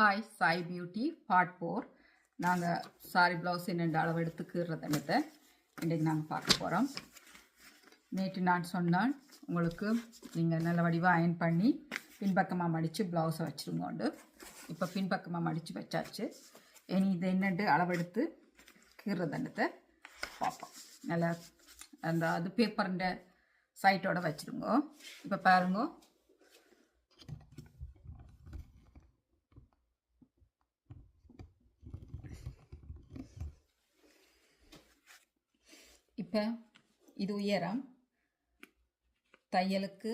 Hi Sai beauty part 4. நாங்கள் sorry blouse என்னென்று அளவு எடுத்துக்கிறத இன்றைக்கு நாங்கள் பார்க்க போகிறோம். நேற்று நான் சொன்னான் உங்களுக்கு நீங்கள் நல்ல வடிவாக அயன் பண்ணி பின்பக்கமாக மடித்து ப்ளவுஸை வச்சுருங்கோண்டு. இப்போ பின்பக்கமாக மடித்து வச்சாச்சு. இனி இது என்னென்று அளவெடுத்து கீறதண்டத்தை பார்ப்போம். நல்லா அந்த அது பேப்பர்ன்ற சைட்டோடு வச்சுருங்கோ. இப்போ பாருங்கோ, இப்போ இது உயரம் தையலுக்கு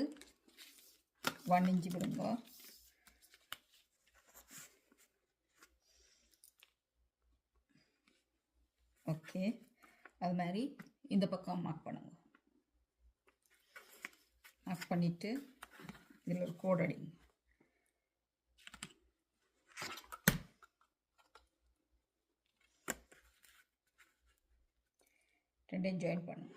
1 இன்ச்சு விடுங்க. ஓகே, அது மாதிரி இந்த பக்கம் மார்க் பண்ணுங்க. மார்க் பண்ணிவிட்டு இதில் ஒரு கோடு அடிங்க. ரெண்டையும் ஜாயின் பண்ணுங்க.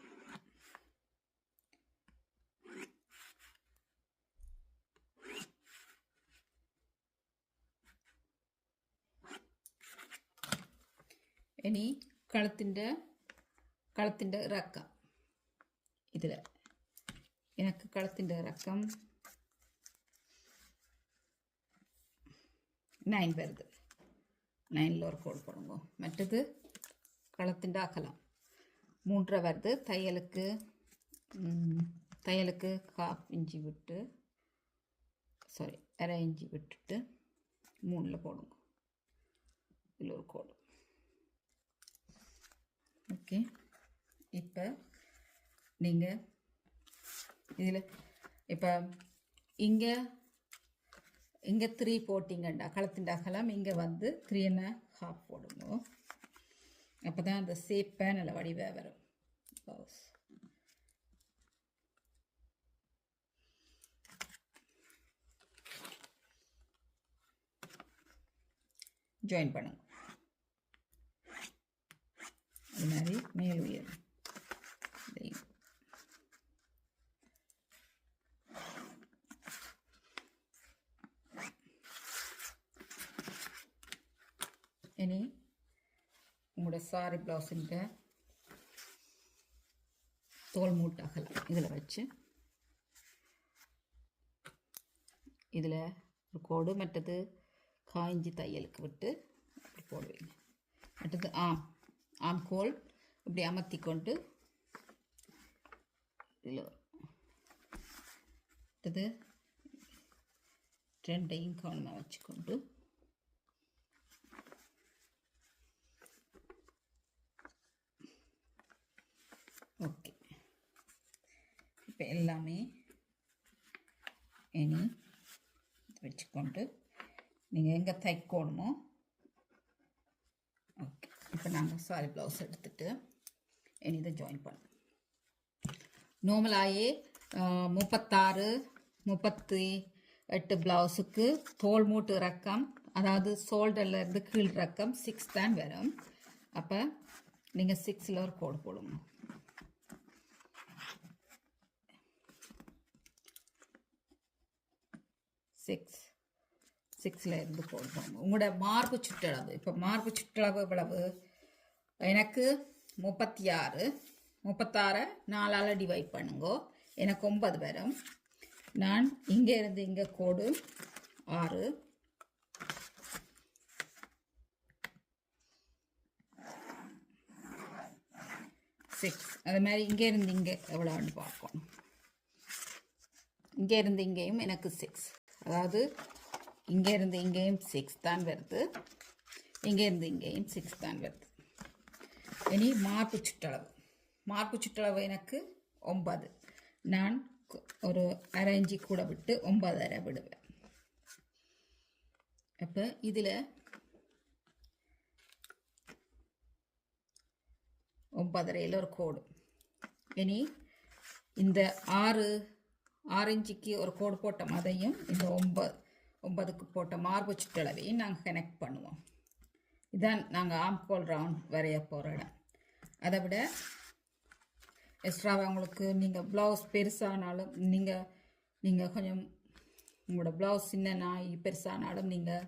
ഇനി കളത്തിൻ്റെ ഇറക്കം ഇതിൽ എനിക്ക് കളത്തിൻ്റെ ഇറക്കം 9 വരുത്. 9ல் ஒரு கோடு போடுங்க. மற்றது களத்திൻ്റെ அகலம் 3 வருது. தையலுக்கு 1/2 இன்ச்சு விட்டு அரை இன்ச்சு விட்டுட்டு 3ல் போடுங்க. இதில் ஒரு கோடு. ஓகே, இப்போ நீங்கள் இதில் இப்போ இங்கே 3 போட்டிங்கண்டா களத்திൻ്റെ அகலம் இங்கே வந்து 3.5 போடுங்க. அப்போ தான் அந்த ஷேப்பை நல்ல வடிவாக வரும். ப்ளவுஸ் ஜாயின் பண்ணுங்க. அது மாதிரி மேல் உயரம் இனி உங்களோட சாரி ப்ளவுஸுன்ற தோல் மூட்டு அகலம் இதில் வச்சு இதில் ஒரு கோடு, மற்றது காய்ஞ்சி தையலுக்கு விட்டு அப்படி போடுவீங்க. மற்றது ஆம்கோல் இப்படி அமர்த்தி கொண்டு இதில் மற்றது ரெண்டையும் கவனமாக வச்சுக்கொண்டு ஓகே. இப்போ எல்லாமே இனி வச்சுக்கொண்டு நீங்கள் எங்கே தைக்கணுமோ. ஓகே, இப்போ நாங்கள் சாரி ப்ளவுஸ் எடுத்துகிட்டு இனி இதை ஜாயின் பண்ணோம். நார்மலாகவே 36-38 ப்ளவுஸுக்கு தோல் மூட்டு இறக்கம், அதாவது ஷோல்டர்லேருந்து கீழ் இறக்கம் 6 தான் வரும். அப்போ நீங்கள் 6ல் ஒரு கோடு போடுங்க. 6ல் இருந்து போடுவோம். உங்களோட மார்பு சுற்றளவு, இப்போ மார்பு சுற்றளவு எவ்வளவு? எனக்கு 36 4ஆல் டிவைட் பண்ணுங்கோ. எனக்கு 9 வரும். நான் இங்கே இருந்து இங்கே கோடு 6, 6. அது மாதிரி இங்கே இருந்து இங்கே எவ்வளோன்னு பார்க்கணும். இங்கே இருந்து இங்கேயும் எனக்கு 6, அதாவது இங்கே இருந்து இங்கேயும் 6 தான் வருது. இங்கே இருந்து இங்கேயும் 6 தான் வருது. இனி மார்பு சுற்றளவு எனக்கு 9. நான் ஒரு அரை இன்ச்சு கூட விட்டு 9.5 விடுவேன். அப்போ இதில் 9.5ல் ஒரு கோடு. இனி இந்த 6 இன்ச்சுக்கு ஒரு கோடு போட்ட அதையும் இந்த 9க்கு போட்ட மார்பு சுற்றளவையும் நாங்கள் கனெக்ட் பண்ணுவோம். இதான் நாங்கள் ஆம்கோல் ரவுண்ட் வரைய போகிற இடம். அதை விட எக்ஸ்ட்ராவாக உங்களுக்கு நீங்கள் ப்ளவுஸ் பெருசானாலும் நீங்கள் கொஞ்சம் உங்களோட ப்ளவுஸ் சின்ன நாய் பெருசானாலும் நீங்கள்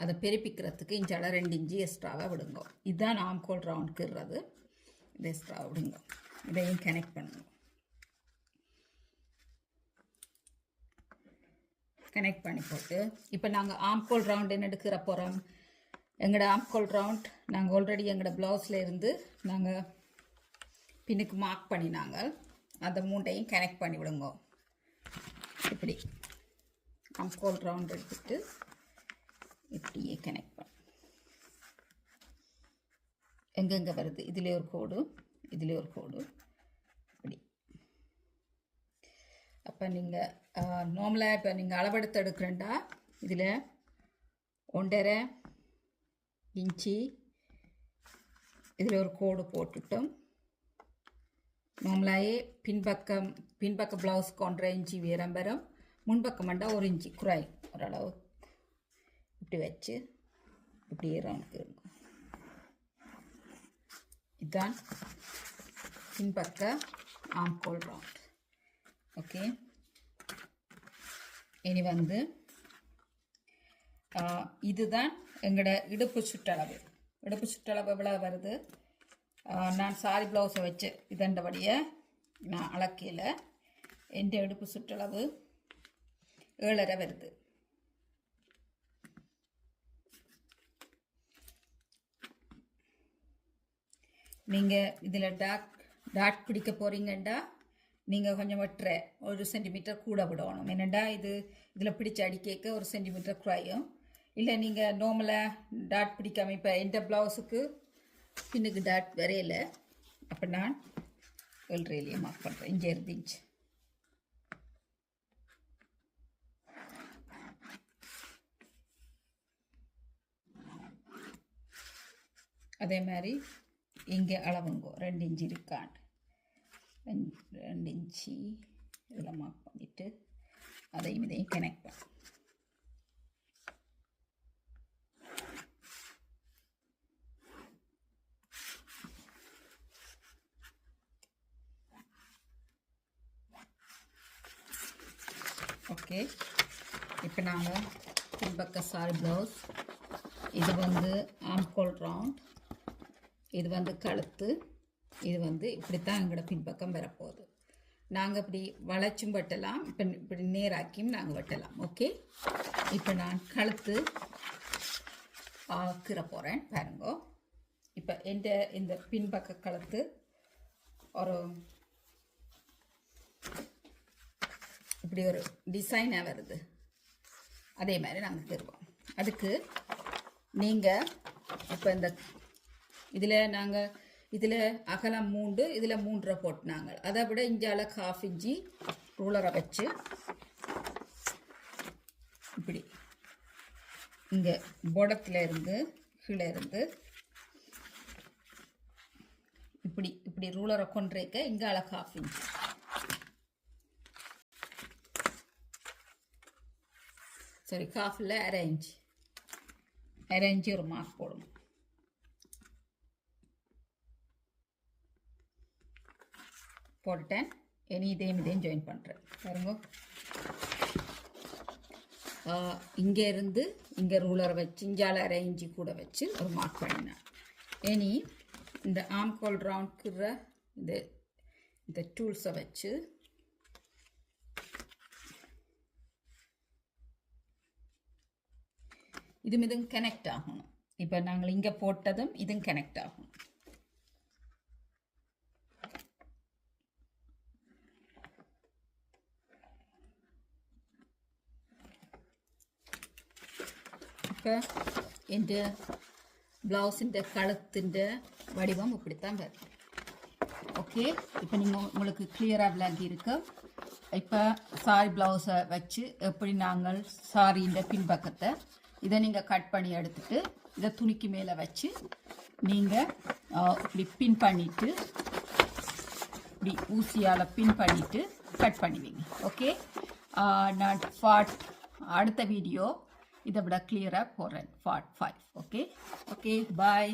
அதை பெருப்பிக்கிறதுக்கு இஞ்சால 2 இன்ச்சு எக்ஸ்ட்ராவாக விடுங்க. இதுதான் ஆம்கோல் ரவுண்டுக்குறது. இது எக்ஸ்ட்ரா விடுங்க. இதையும் கனெக்ட் பண்ணுங்க. கனெக்ட் பண்ணி போட்டு இப்போ நாங்கள் ஆம்கோல் ரவுண்ட் என்ன எடுக்கிற போகிறோம். எங்களோட ஆம்கோல் ரவுண்ட் நாங்கள் ஆல்ரெடி எங்களோட ப்ளவுஸில் இருந்து நாங்கள் பின்னுக்கு மார்க் பண்ணினாங்க. அந்த 3ஐயும் கனெக்ட் பண்ணி விடுங்க. இப்படி ஆம்கோல் ரவுண்ட் எடுத்துட்டு இப்படியே கனெக்ட் பண்ண எங்கெங்கே வருது இதிலே ஒரு கோடு, இதிலே ஒரு கோடு. இப்படி அப்போ நீங்கள் நார்மலாக இப்போ நீங்கள் அளவெடுத்து எடுக்கிறேன்டா இதில் 1.5 இன்ச்சு இதில் ஒரு கோடு போட்டுட்டோம். நார்மலாகவே பின்பக்க ப்ளவுஸ்க்கு 1.5 இன்ச்சு உயரம் வரும். முன்பக்கம் வேண்டாம் 1 இன்ச்சு குறையும். ஓரளவு இப்படி வச்சு இப்படியே ரவுண்டுக்கு இருக்கும். இதுதான் பின்பக்க ஆம்கோல் ரவுண்ட். ஓகே, இனி வந்து இதுதான் எங்களோட இடுப்பு சுற்றளவு. இடுப்பு சுற்றளவு எவ்வளோ வருது? நான் சாரி ப்ளவுஸை வச்சு இதண்டபடியை நான் அளக்கையில் என் இடுப்பு சுற்றளவு 7.5 வருது. நீங்கள் இதில் டாட் பிடிக்க போகிறீங்கண்டா நீங்கள் கொஞ்சம் வெட்டுற 1 சென்டிமீட்டர் கூட விடணும். என்னென்னா இதில் பிடிச்ச அடிக்க 1 சென்டிமீட்டர் குறையும். இல்லை நீங்கள் நார்மலாக டாட் பிடிக்காமல் இப்போ எந்த ப்ளவுஸுக்கு பின்னுக்கு டாட் வரையில அப்போ நான் 7.5 மார்க் பண்ணுறேன். இங்கே இருந்துச்சு. அதே மாதிரி இங்கே அளவுங்கோ 2 இன்ச்சு இருக்காண்டு 2 இன்ச்சு இதில் மார்க் பண்ணிவிட்டு அதையும் இதையும் கனெக்ட் பண்ண. ஓகே, இப்போ நாங்கள் பின்பக்க சாரி ப்ளவுஸ், இது வந்து ஆம்கோல் ரவுண்ட், இது வந்து கழுத்து, இது வந்து இப்படித்தான் எங்களோட பின்பக்கம் வரப்போகுது. நாங்கள் இப்படி வளைச்சும் வெட்டலாம், இப்படி நேராக்கியும் நாங்கள் வெட்டலாம். ஓகே, இப்போ நான் கழுத்து கீற போகிறேன் பாருங்கோ. இப்போ இந்த பின்பக்க கழுத்து ஒரு இப்படி ஒரு டிசைனாக வருது. அதே மாதிரி நாங்கள் தருவோம். அதுக்கு நீங்கள் இப்போ இதில் அகலம் 3, இதில் 3.5 போட்டுனாங்க. அதை விட இஞ்சால 1/2 இன்ச்சு ரூலரை வச்சு இப்படி இங்கே புடத்தில் இருந்து கீழே இருந்து இப்படி ரூலரை கொண்டிருக்க இங்கால 1/2 இன்ச்சு சரி 1/2 1/2 இன்ச்சு ஒரு மார்க் போடணும். போட்டுட்டேன். இனி இதையும் ஜாயின் பண்ணுறேன் பாருங்க. இங்கே இருந்து இங்கே ரூலரை வச்சு இஞ்சால 1/2 இன்ச்சு கூட வச்சு ஒரு மார்க் பண்ணினேன். இனி இந்த ஆம்கோல் ரவுண்டுக்குற இந்த டூல்ஸை வச்சு இதுவும் கனெக்ட் ஆகணும். இப்போ நாங்கள் இங்கே போட்டதும் இதுவும் கனெக்ட் ஆகணும். இப்போ എൻ്റെ ബ്ലൗസിൻ്റെ കഴുത്തിൻ്റെ വടിവം இப்படித்தான் வரும். ஓகே, இப்போ உங்களுக்கு கிளியராக விளங்கி இருக்கு. இப்போ சாரி ப்ளவுஸை வச்சு எப்படி நாங்கள் சாரியின் பின்பக்கத்தை இதை நீங்கள் கட் பண்ணி எடுத்துட்டு இதை துணிக்கு மேலே வச்சு நீங்கள் இப்படி பின் பண்ணிவிட்டு இப்படி ஊசியால் பின் பண்ணிவிட்டு கட் பண்ணுவீங்க. ஓகே, நான் அடுத்த வீடியோ இதை விட கிளியராக போடுறேன். Part 5. ஓகே, பாய்.